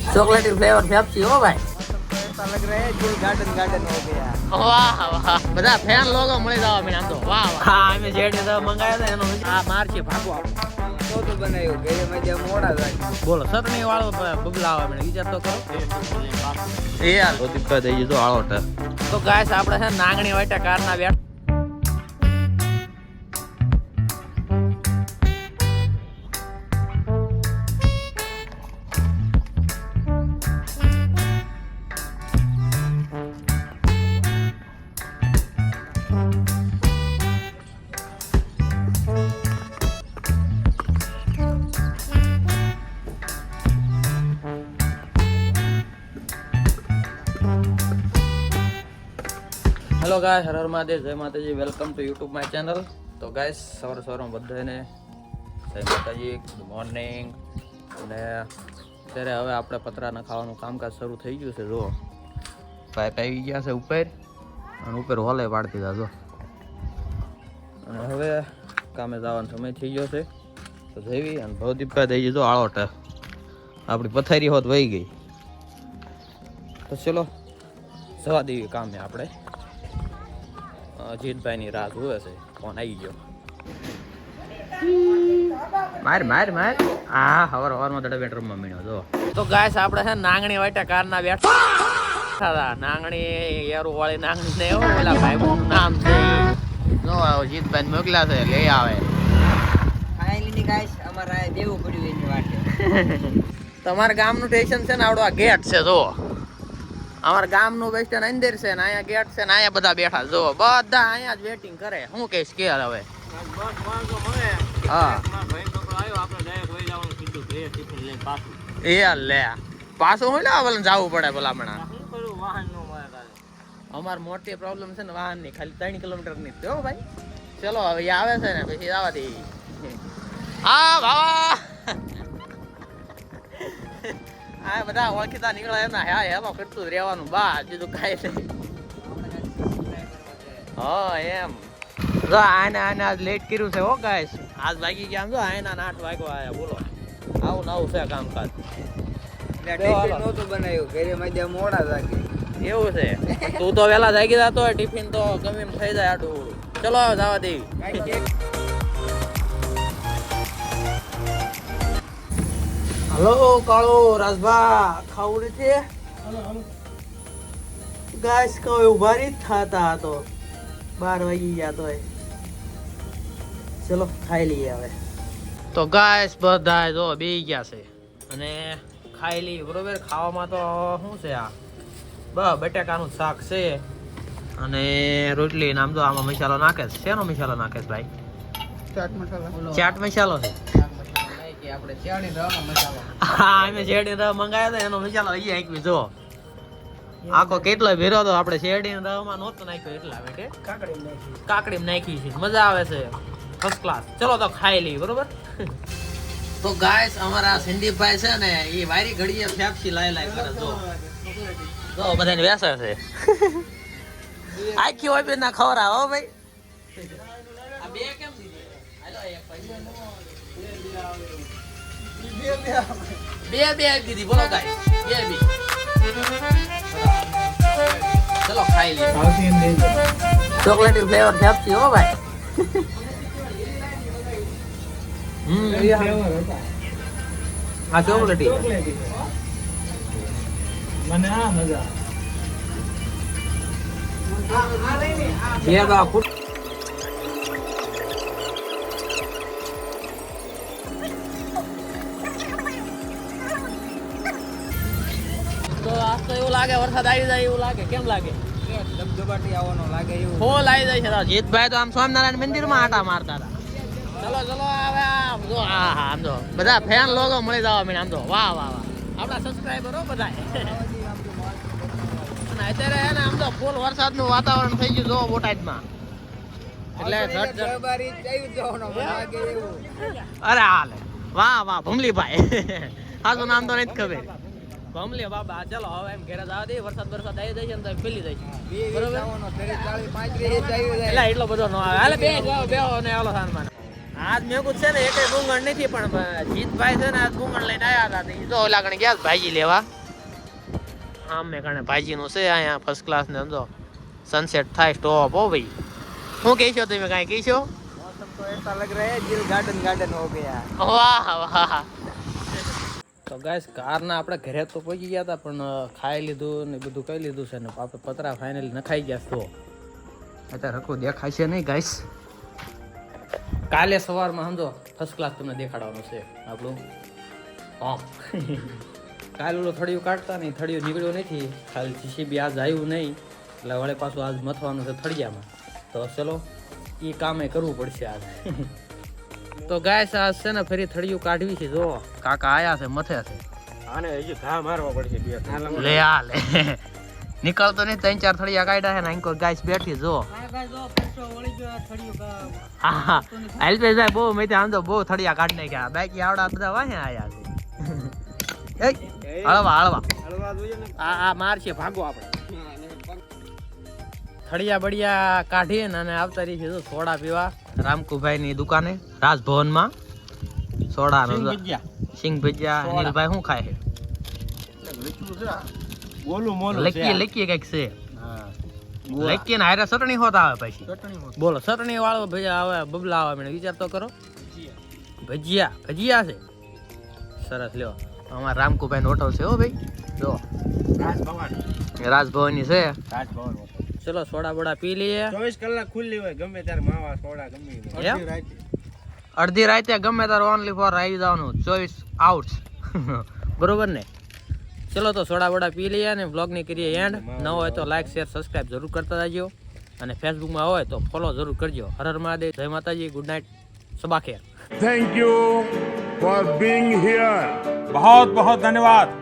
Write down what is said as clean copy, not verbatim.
चॉकलेटी flavour Pepsi हो भाई ऐसा लग रहा है दिल गार्डन गार्डन हो गया। वाह वाह બધા ફેન લોગો મળી જાવ મને આમ તો વાહ વાહ હા અમે જેડી તો મંગાયા હતા એનો આ માર છે ભાગો તો બનાવ્યું ઘરે મજા મોડા જાય બોલો સતણી વાળો બગલા આવે મને વિચાર તો કરો એ યાર ઓદી કા દઈ જો આળોટ તો ગાઈસ આપણે છે નાંગણી વાટા કારના બેઠ हेलो गाइस हर हर महादेव जय माताजी welcome to YouTube my channel तो गाइस सवार बधाने जय माताजी गुड मॉर्निंग અને ત્યારે હવે આપણે પતરાના ખાવાનું કામકાજ શરૂ થઈ ગયું છે જો પાઇપ આવી ગયા છે ઉપર અને ઉપર હોલે પાડી દીધા જો અને હવે કામે જવાનો સમય થઈ ગયો છે તો જઈવી અને ભવદીપકા દઈ દીધો આળોટ આપણી પથારી હોત વહી ગઈ તો ચલો જવા દેવી કામે આપણે જીતભાઈ ની રાહ જોવે છે ફોન આવી ગયો માર માર માર આ હવાર માં દડા બેડરૂમ માં મીણ્યો જો તો ગાઈસ આપણે છે નાંગણી વાટા કારના બેઠા નાંગણી યારું વાળી નાંગણી ને ઓલા ભાઈ નું નામ છે નો આવો જીતભાઈ મોકલા છે લઈ આવે ફાઇનલી ગાઈસ અમારા દેવું પડ્યું એની વાટે તમારા ગામનું સ્ટેશન છે ને આવડો આ ગેટ છે જો અમારા ગામનું બસ સ્ટેન્ડ અંદર છે ને અહીંયા ગેટ છે ને અહીંયા બધા બેઠા જો બધા અહીંયા જ વેટિંગ કરે હું કહીશ કે હવે હા એ લે પાછું હોય ને ભલે જવું પડે ભલામણા અમાર મોટી પ્રોબ્લેમ છે ને વાહન ની ખાલી 3 કિલોમીટર ની જો ભાઈ ચલો હવે આવે છે ને પછી આવવા દે હા બાબા આ બધા ઓળખીતા નીકળે એના હા એમાં કરતું રહેવાનું બા બીજું કાંઈ નહીં હા એમ જો આને આજ લેટ કર્યું છે હો ગાઈસ આજ વાગી ગયા આમ જો આના 8 વાગ્યા આયા બોલો આવું નવું છે કામકાજ નહોતું બનાવ્યું ઘરે મજા મોડા જાગે એવું છે તું તો વેલા જાગી જતો હોય ટિફિન તો ગમે એમ થઈ જાય આટલું ચલો હવે જવા દેવી હલો કાળો રાજભા ખાવું નથી ગાઈસ કોઈ ઉભા રહી થતા હતો 12 વાગી ગયા તો ચલો ખાઈ લઈએ હવે તો ગાઈસ બધા જો બેસી ગયા છે અને ખાઈ લઈએ બરોબર ખાવામાં તો શું છે આ બટાકાનું શાક છે અને રોટલી નામ તો આમાં મસાલો નાખે છે શેનો મસાલો નાખે છે ભાઈ ચાટ મસાલો છે આપણે શેરડી રવાનો મસાલો હા અમે શેરડી રવા મંગાવ્યા હતા એનો મસાલો અહીં આંકવી જો આખો કેટલો ભેરો હતો આપણે શેરડી રવામાં નહોતો નાખ્યો એટલા માટે કાકડી નાખી છે મજા આવે છે ફર્સ્ટ ક્લાસ ચલો તો ખાઈ લઈએ બરોબર તો ગાઈસ અમારા સંદીપભાઈ છે ને એ વારી ઘડીએ ફેફસી લાય કરે જો બધાને વેસે છે આખી હોય બે ના ખવરા હો ભાઈ આ બે કેમ દીધી હાલો એક બે આપી દીધી બોલો ગાઈસ બે ચલો ખાઈ લઈએ ચોકલેટી ફ્લેવર પેપ્સી હો ભાઈ આ ચોકલેટી મને આ મજા બે બા ફૂટ તો આ તો એવું લાગે વરસાદ આવી જાય એવું લાગે કેમ લાગે ધબધબાટી આવવાનો લાગે એવું ફોલ આવી જાય છે જીતભાઈ તો આમ સ્વામિનારાયણ મંદિરમાં આટા મારતા હતા ચલો ચલો હવે આમ જો હા હા આમ જો બધા ફેન લોગો મળી જવા મને આમ તો વાહ વાહ વાહ આપણા સબસ્ક્રાઇબરો બધા અને અત્યારે હે ને આમ તો ફૂલ વરસાદનું વાતાવરણ થઈ ગયું જો બોટાદમાં એટલે અરે હાલે વાહ વાહ ભમલીભાઈ હાજુ નામ તો નથી ખબર ભમલી બાબા ચાલો હવે એમ ઘરે જવા દે વરસાદ આવી જાય ને તો પેલી જાય બરોબર એટલે એટલો બધો ન આવે હાલે બે જાવ બે ને આલો સાન આજ મેં છે ને એકે ગુંગણ નથી પણ જીતભાઈ છે ને આજ ગુંગણ લઈને આવ્યા હતા. એ તો ઓલા કણે ગયા ભાજી લેવા. આમ મેં કણે ભાજીનું છે અહીંયા ફર્સ્ટ ક્લાસ ને સમજો સનસેટ થાય સ્ટોપ હો ભાઈ. શું કહેશો તમે કાંઈ કહેશો? मौसम तो ऐसा लग रहा है दिल गार्डन गार्डन हो गया. વાહ વાહ. તો ગાઈસ કારના આપણે ઘરે તો પહોંચી ગયા હતા પણ ખાઈ લીધું ને બધું કરી લીધું છે ને આપણે પતરા ફાઇનલી નખાઈ ગયા તો અત્યારે હરખું દેખાય છે નહીં ગાઈસ. કાલે સવારમાં સમજો ફર્સ્ટ ક્લાસ તમને દેખાડવાનું છે આપણું. હા કાલે ઓલું થળિયું કાઢતા નહીં, થળિયું નીકળ્યું નથી, ખાલી જીસીબી આજ આવ્યું નહીં એટલે વળે પાછું આજ મથવાનું છે થળિયામાં. તો ચલો એ કામે કરવું પડશે આજ. તો ગાઈસ આજ છે ને ફરી થળિયું કાઢવી છે. જો કાકા આયા છે મથે છે. આને હજી ઘા મારવા પડશે બે. લે આ લે નીકળતો નહીં. 3-4 થળિયા કાઢ્યા છે ને અહીં ગાઈસ બેઠી જો. હા અલ્પેશભાઈ બહુ મેં આમ તો બહુ થળિયા કાઢી નાખ્યા. બાકી આવડા બધા વાહે આયા છે. હળવા હળવા આ માર છે ભાગો આપણે. થળિયા બળિયા કાઢીને અને આવતા રહી છે જો સોડા પીવા રામકુભાઈ ની દુકાને રાજભવનમાં. સોડા સિંગ ભજીયા. અનિલભાઈ શું ખાય છે? બોલું મોલું લકી લકી કઈક છે. લકી ને હારે ચટણી હોત આવે પછી. બોલો ચટણી વાળો ભજીયા આવે બબલા આવે. મને વિચાર તો કરો. ભજીયા ભજીયા છે સરસ. લ્યો અમારા રામકુભાઈ નો હોટલ છે હો ભાઈ. જો રાજભવન ની છે. રાજભવન ચલો સોડા બોડા પી લઈએ. 24 કલાક ખુલ્લી હોય ગમે ત્યારે માવા સોડા ગમે એમ? અડધી રાતે ગમે તારે ઓનલી ફોર આવી જવાનું 24 આઉટ્સ. બરોબર ને? ચલો તો સોડા બોડા પી લઈએ અને બ્લોગ ની કરીએ એન્ડ. ન હોય તો લાઈક શેર સબસ્ક્રાઇબ જરૂર કરતા જજો અને ફેસબુકમાં હોય તો ફોલો જરૂર કરજો. હર હર મહાદેવ, જય માતાજી, good night, Saba Kher. Thank you for being here. बहुत बहुत धन्यवाद.